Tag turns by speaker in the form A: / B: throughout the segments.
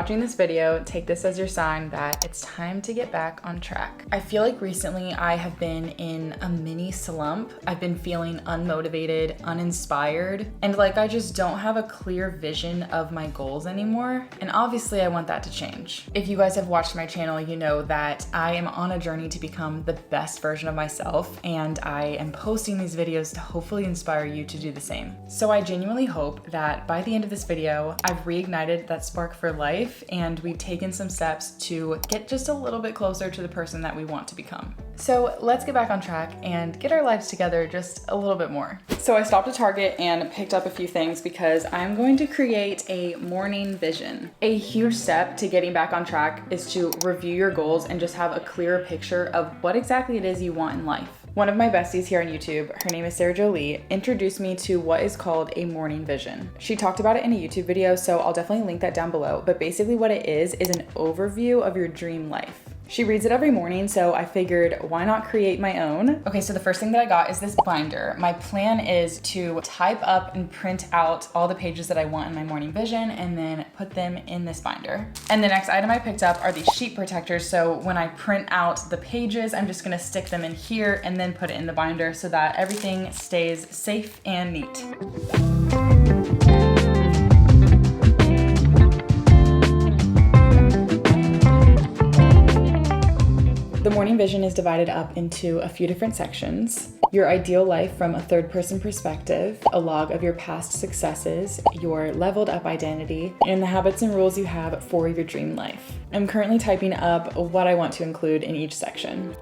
A: watching this video, take this as your sign that it's time to get back on track. I feel like recently I have been in a mini slump. I've been feeling unmotivated, uninspired, and like I just don't have a clear vision of my goals anymore. And obviously I want that to change. If you guys have watched my channel, you know that I am on a journey to become the best version of myself, and I am posting these videos to hopefully inspire you to do the same. So I genuinely hope that by the end of this video, I've reignited that spark for life and we've taken some steps to get just a little bit closer to the person that we want to become. So let's get back on track and get our lives together just a little bit more. So I stopped at Target and picked up a few things because I'm going to create a morning vision. A huge step to getting back on track is to review your goals and just have a clearer picture of what exactly it is you want in life. One of my besties here on YouTube, her name is Sarah Jolie, introduced me to what is called a morning vision. She talked about it in a YouTube video, so I'll definitely link that down below. But basically what it is an overview of your dream life. She reads it every morning, so I figured why not create my own? Okay, so the first thing that I got is this binder. My plan is to type up and print out all the pages that I want in my morning vision and then put them in this binder. And the next item I picked up are these sheet protectors. So when I print out the pages, I'm just gonna stick them in here and then put it in the binder so that everything stays safe and neat. The morning vision is divided up into a few different sections. Your ideal life from a third-person perspective, a log of your past successes, your leveled up identity, and the habits and rules you have for your dream life. I'm currently typing up what I want to include in each section.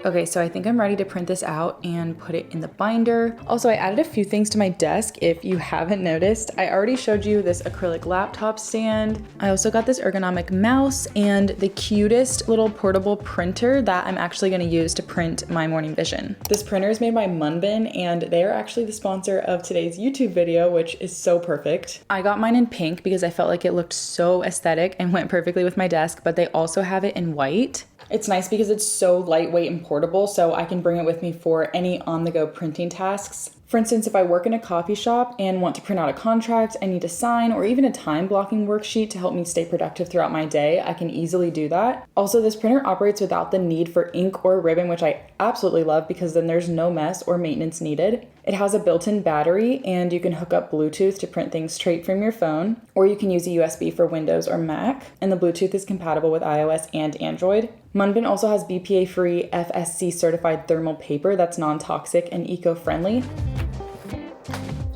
A: Okay, so I think I'm ready to print this out and put it in the binder. Also, I added a few things to my desk if you haven't noticed. I already showed you this acrylic laptop stand. I also got this ergonomic mouse and the cutest little portable printer that I'm actually gonna use to print my morning vision. This printer is made by MUNBYN and they are actually the sponsor of today's YouTube video, which is so perfect. I got mine in pink because I felt like it looked so aesthetic and went perfectly with my desk, but they also have it in white. It's nice because it's so lightweight and portable, so I can bring it with me for any on-the-go printing tasks. For instance, if I work in a coffee shop and want to print out a contract I need to sign, or even a time blocking worksheet to help me stay productive throughout my day, I can easily do that. Also, this printer operates without the need for ink or ribbon, which I absolutely love because then there's no mess or maintenance needed. It has a built-in battery and you can hook up Bluetooth to print things straight from your phone, or you can use a USB for Windows or Mac, and the Bluetooth is compatible with iOS and Android. MUNBYN also has BPA-free FSC certified thermal paper that's non-toxic and eco-friendly.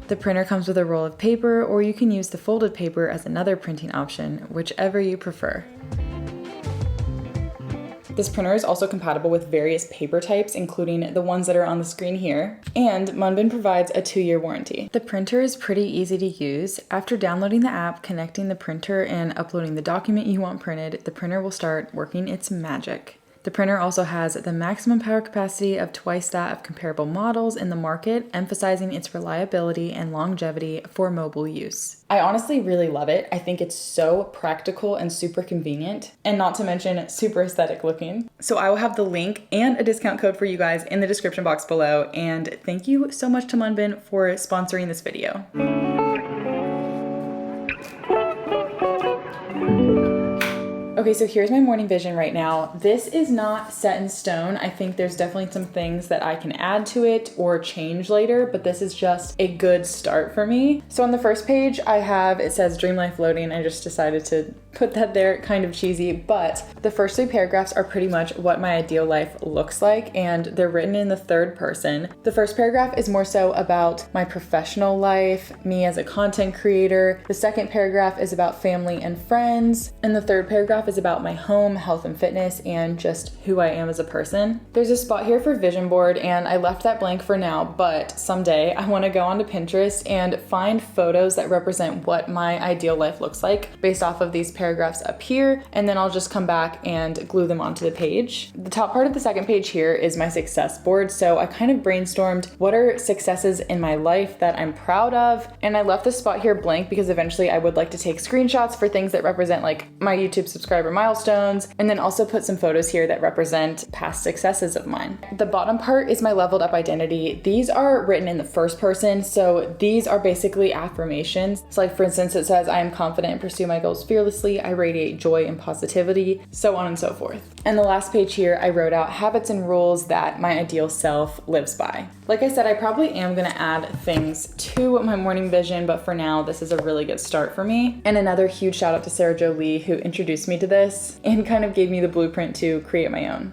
A: The printer comes with a roll of paper, or you can use the folded paper as another printing option, whichever you prefer. This printer is also compatible with various paper types, including the ones that are on the screen here, and MUNBYN provides a 2-year warranty. The printer is pretty easy to use. After downloading the app, connecting the printer, and uploading the document you want printed, the printer will start working its magic. The printer also has the maximum power capacity of twice that of comparable models in the market, emphasizing its reliability and longevity for mobile use. I honestly really love it. I think it's so practical and super convenient, and not to mention super aesthetic looking. So I will have the link and a discount code for you guys in the description box below, and thank you so much to MUNBYN for sponsoring this video. Okay, so here's my morning vision right now. This is not set in stone. I think there's definitely some things that I can add to it or change later, but this is just a good start for me. So on the first page it says Dream Life Loading. I just decided to put that there, kind of cheesy, but the first 3 paragraphs are pretty much what my ideal life looks like, and they're written in the third person. The first paragraph is more so about my professional life, me as a content creator. The second paragraph is about family and friends, and the third paragraph is about my home, health and fitness, and just who I am as a person. There's a spot here for vision board, and I left that blank for now, but someday I want to go onto Pinterest and find photos that represent what my ideal life looks like based off of these paragraphs up here, and then I'll just come back and glue them onto the page. The top part of the second page here is my success board, so I kind of brainstormed what are successes in my life that I'm proud of, and I left this spot here blank because eventually I would like to take screenshots for things that represent like my YouTube subscribers subscriber milestones, and then also put some photos here that represent past successes of mine. The bottom part is my leveled up identity. These are written in the first person, so these are basically affirmations. So like for instance, it says, I am confident and pursue my goals fearlessly. I radiate joy and positivity, so on and so forth. And the last page here, I wrote out habits and rules that my ideal self lives by. Like I said, I probably am gonna add things to my morning vision, but for now, this is a really good start for me. And another huge shout out to Sarah Jo Lee, who introduced me to this and kind of gave me the blueprint to create my own.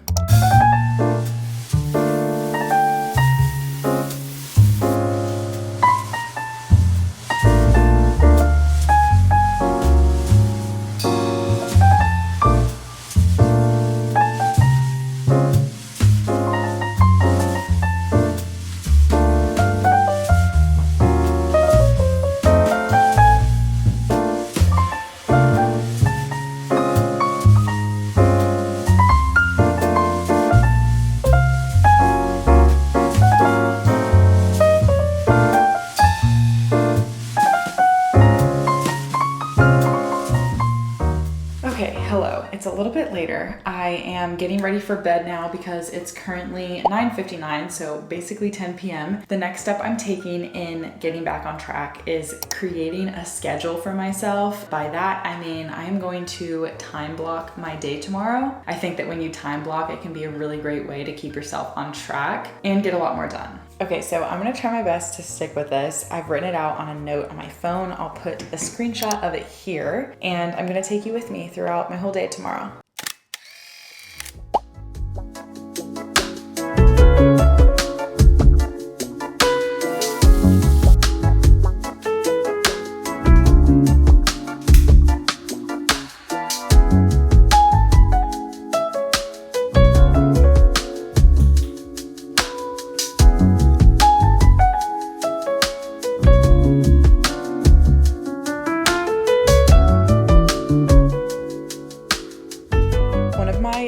A: It's a little bit later. I am getting ready for bed now because it's currently 9:59, so basically 10 p.m. The next step I'm taking in getting back on track is creating a schedule for myself. By that, I mean I am going to time block my day tomorrow. I think that when you time block, it can be a really great way to keep yourself on track and get a lot more done. Okay, so I'm gonna try my best to stick with this. I've written it out on a note on my phone. I'll put a screenshot of it here, and I'm gonna take you with me throughout my whole day tomorrow.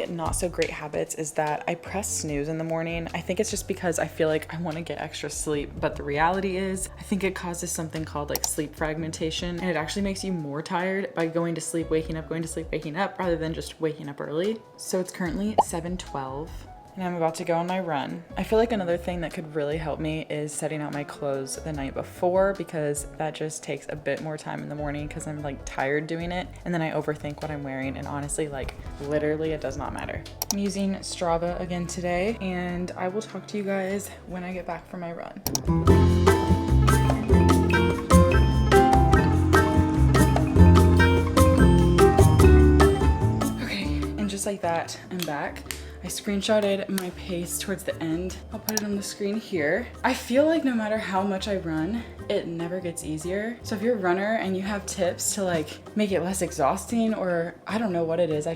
A: Not so great habits is that I press snooze in the morning. I think it's just because I feel like I want to get extra sleep, but the reality is I think it causes something called like sleep fragmentation, and it actually makes you more tired by going to sleep, waking up, going to sleep, waking up, rather than just waking up early. So it's currently 7:12. And I'm about to go on my run. I feel like another thing that could really help me is setting out my clothes the night before, because that just takes a bit more time in the morning because I'm like tired doing it, and then I overthink what I'm wearing, and honestly, like literally it does not matter. I'm using Strava again today, and I will talk to you guys when I get back from my run. Okay, and just like that, I'm back. I screenshotted my pace towards the end. I'll put it on the screen here. I feel like no matter how much I run, it never gets easier. So if you're a runner and you have tips to like make it less exhausting, or I don't know what it is,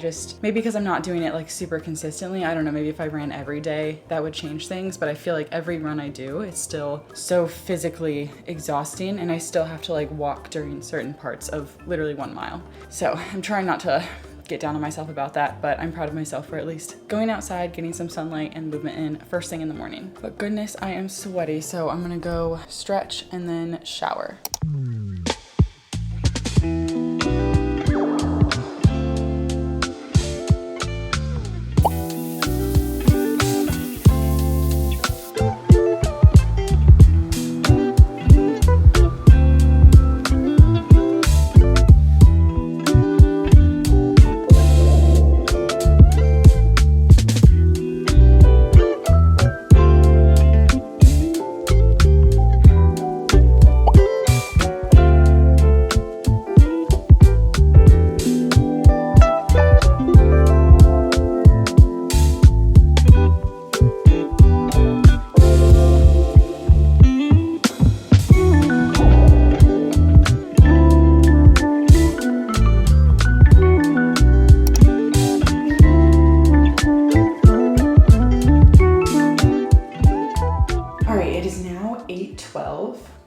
A: maybe because I'm not doing it like super consistently, I don't know, maybe if I ran every day, that would change things, but I feel like every run I do, it's still so physically exhausting, and I still have to like walk during certain parts of literally 1 mile. So I'm trying not to get down on myself about that, but I'm proud of myself for at least going outside, getting some sunlight and movement in first thing in the morning. But goodness, I am sweaty, so I'm gonna go stretch and then shower.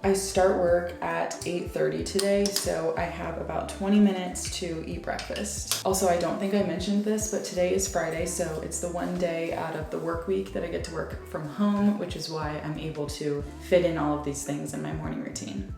A: I start work at 8:30 today, so I have about 20 minutes to eat breakfast. Also, I don't think I mentioned this, but today is Friday, so it's the one day out of the work week that I get to work from home, which is why I'm able to fit in all of these things in my morning routine.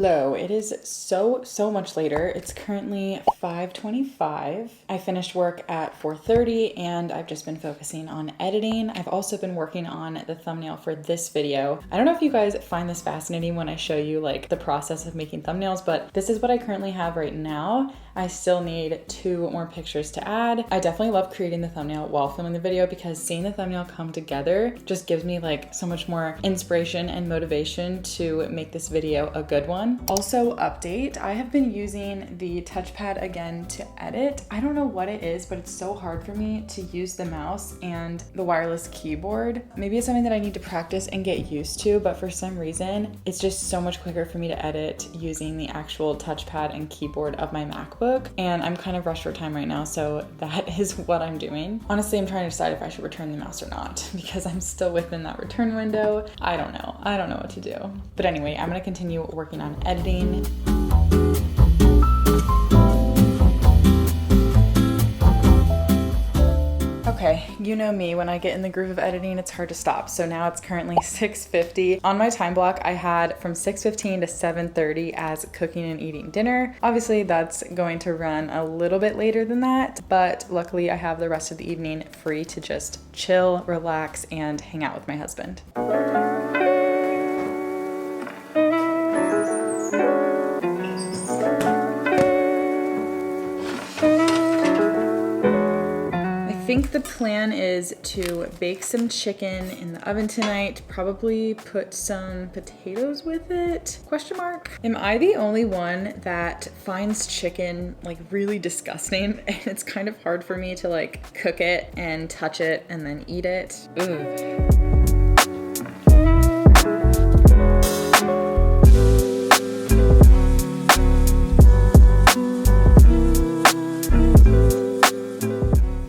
A: Hello, it is so much later. It's currently 5:25. I finished work at 4:30 and I've just been focusing on editing. I've also been working on the thumbnail for this video. I don't know if you guys find this fascinating when I show you like the process of making thumbnails, but this is what I currently have right now. I still need 2 more pictures to add. I definitely love creating the thumbnail while filming the video because seeing the thumbnail come together just gives me like so much more inspiration and motivation to make this video a good one. Also, update, I have been using the touchpad again to edit. I don't know what it is, but it's so hard for me to use the mouse and the wireless keyboard. Maybe it's something that I need to practice and get used to, but for some reason, it's just so much quicker for me to edit using the actual touchpad and keyboard of my MacBook. And I'm kind of rushed for time right now, so that is what I'm doing. Honestly, I'm trying to decide if I should return the mouse or not because I'm still within that return window. I don't know what to do. But anyway, I'm gonna continue working on editing. Okay, you know me, when I get in the groove of editing, it's hard to stop. So now it's currently 6:50. On my time block, I had from 6:15 to 7:30 as cooking and eating dinner. Obviously, that's going to run a little bit later than that, but luckily I have the rest of the evening free to just chill, relax, and hang out with my husband. I think the plan is to bake some chicken in the oven tonight, probably put some potatoes with it, question mark. Am I the only one that finds chicken like really disgusting? And it's kind of hard for me to like cook it and touch it and then eat it. Ugh.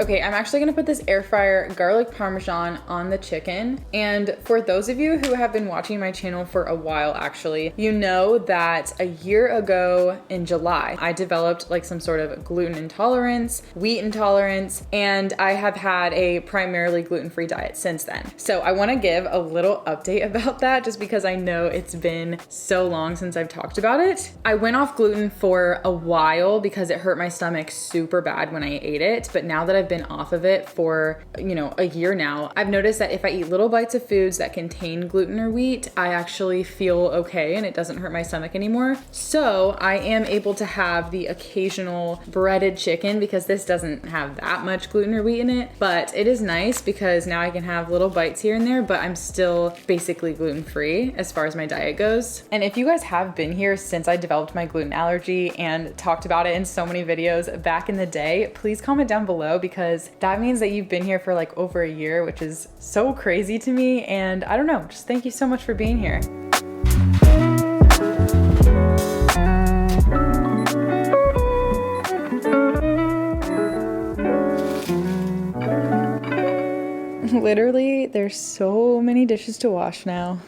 A: Okay, I'm actually gonna put this air fryer garlic parmesan on the chicken. And for those of you who have been watching my channel for a while, actually, you know that a year ago in July, I developed like some sort of gluten intolerance, wheat intolerance, and I have had a primarily gluten-free diet since then. So I wanna give a little update about that just because I know it's been so long since I've talked about it. I went off gluten for a while because it hurt my stomach super bad when I ate it, but now that I've been off of it for, you know, a year now, I've noticed that if I eat little bites of foods that contain gluten or wheat, I actually feel okay and it doesn't hurt my stomach anymore. So I am able to have the occasional breaded chicken because this doesn't have that much gluten or wheat in it, but it is nice because now I can have little bites here and there, but I'm still basically gluten-free as far as my diet goes. And if you guys have been here since I developed my gluten allergy and talked about it in so many videos back in the day, please comment down below because that means that you've been here for like over a year, which is so crazy to me. And I don't know, just thank you so much for being here. Literally, there's so many dishes to wash now.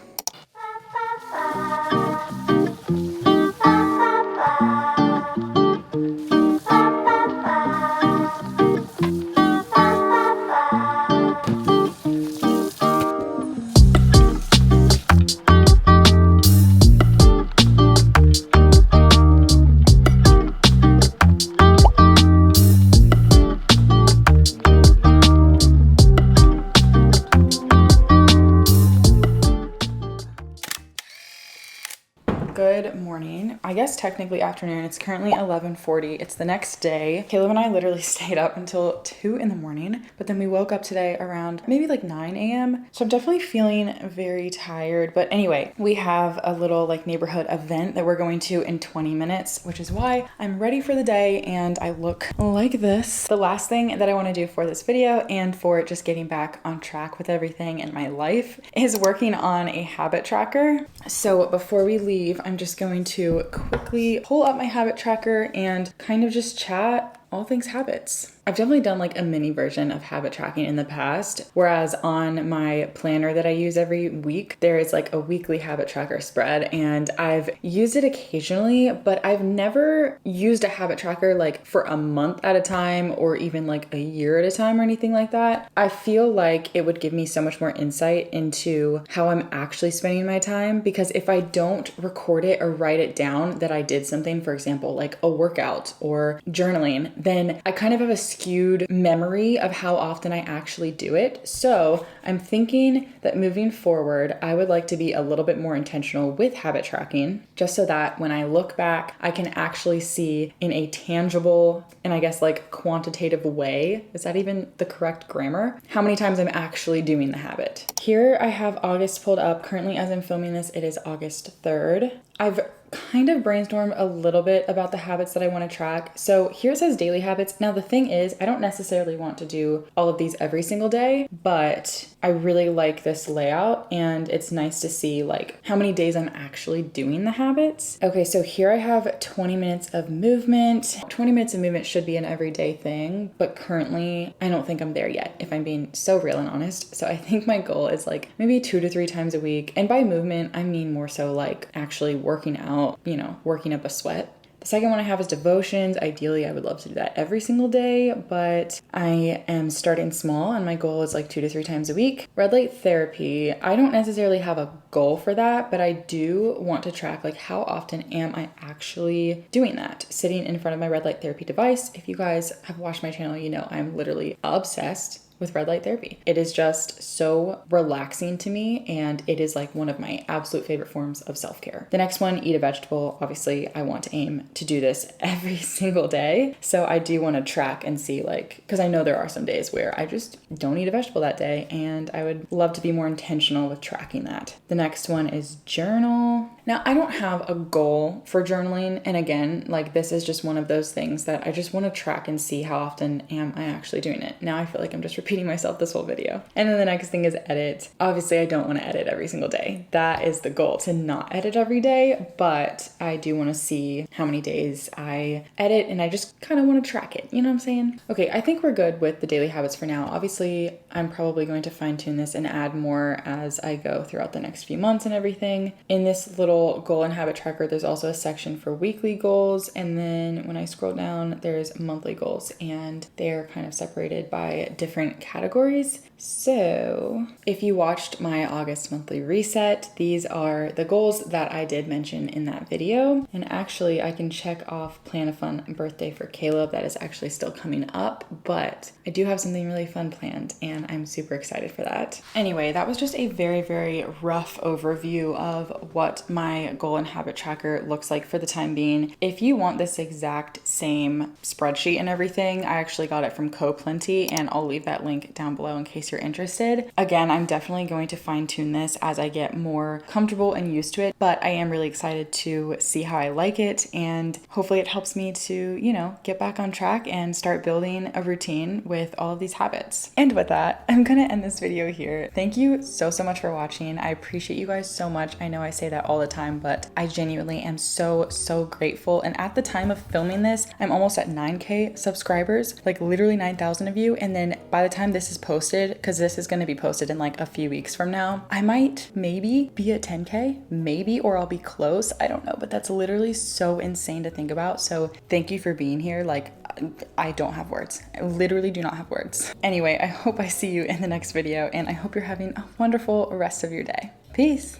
A: Good morning. I guess technically afternoon. It's currently 11:40. It's the next day. Caleb and I literally stayed up until 2 in the morning, but then we woke up today around maybe like 9 a.m. So I'm definitely feeling very tired. But anyway, we have a little like neighborhood event that we're going to in 20 minutes, which is why I'm ready for the day and I look like this. The last thing that I want to do for this video and for just getting back on track with everything in my life is working on a habit tracker. So before we leave, I'm just going to quickly pull up my habit tracker and kind of just chat all things habits. I've definitely done like a mini version of habit tracking in the past, whereas on my planner that I use every week, there is like a weekly habit tracker spread, and I've used it occasionally, but I've never used a habit tracker like for a month at a time or even like a year at a time or anything like that. I feel like it would give me so much more insight into how I'm actually spending my time, because if I don't record it or write it down that I did something, for example, like a workout or journaling, then I kind of have a skewed memory of how often I actually do it. So I'm thinking that moving forward, I would like to be a little bit more intentional with habit tracking, just so that when I look back, I can actually see in a tangible and I guess like quantitative way, is that even the correct grammar, how many times I'm actually doing the habit. Here I have August pulled up. Currently, as I'm filming this, it is August 3rd. I've kind of brainstormed a little bit about the habits that I want to track. So here says daily habits. Now the thing is, I don't necessarily want to do all of these every single day, but I really like this layout and it's nice to see like how many days I'm actually doing the habits. Okay, so here I have 20 minutes of movement. 20 minutes of movement should be an everyday thing, but currently I don't think I'm there yet, if I'm being so real and honest. So I think my goal is like maybe 2 to 3 times a week. And by movement, I mean more so like actually working out, you know, working up a sweat. The second one I have is devotions. Ideally, I would love to do that every single day, but I am starting small and my goal is like 2 to 3 times a week. Red light therapy. I don't necessarily have a goal for that, but I do want to track like how often am I actually doing that? Sitting in front of my red light therapy device. If you guys have watched my channel, you know I'm literally obsessed with red light therapy. It is just so relaxing to me, and it is like one of my absolute favorite forms of self-care. The next one, eat a vegetable. Obviously, I want to aim to do this every single day. So I do want to track and see like, because I know there are some days where I just don't eat a vegetable that day, and I would love to be more intentional with tracking that. The next one is journal. Now, I don't have a goal for journaling. And again, like this is just one of those things that I just want to track and see how often am I actually doing it. Now I feel like I'm just repeating myself this whole video. And then the next thing is edit. Obviously, I don't want to edit every single day. That is the goal, to not edit every day, but I do want to see how many days I edit, and I just kind of want to track it. You know what I'm saying? Okay, I think we're good with the daily habits for now. Obviously, I'm probably going to fine tune this and add more as I go throughout the next few months and everything. In this little goal and habit tracker, there's also a section for weekly goals, and then when I scroll down, there's monthly goals, and they're kind of separated by different categories. So if you watched my August monthly reset, these are the goals that I did mention in that video. And actually I can check off plan a fun birthday for Caleb. That is actually still coming up, but I do have something really fun planned and I'm super excited for that. Anyway, that was just a very, very rough overview of what my goal and habit tracker looks like for the time being. If you want this exact same spreadsheet and everything, I actually got it from CoPlenty, and I'll leave that link down below in case you're interested. Again, I'm definitely going to fine tune this as I get more comfortable and used to it, but I am really excited to see how I like it, and hopefully it helps me to, you know, get back on track and start building a routine with all of these habits. And with that, I'm gonna end this video here. Thank you so much for watching. I appreciate you guys so much. I know I say that all the time, but I genuinely am so grateful. And at the time of filming this, I'm almost at 9K subscribers, like literally 9,000 of you. And then by the time this is posted, because this is going to be posted in like a few weeks from now, I might maybe be at 10K, maybe, or I'll be close. I don't know, but that's literally so insane to think about. So thank you for being here. Like, I don't have words. I literally do not have words. Anyway, I hope I see you in the next video, and I hope you're having a wonderful rest of your day. Peace.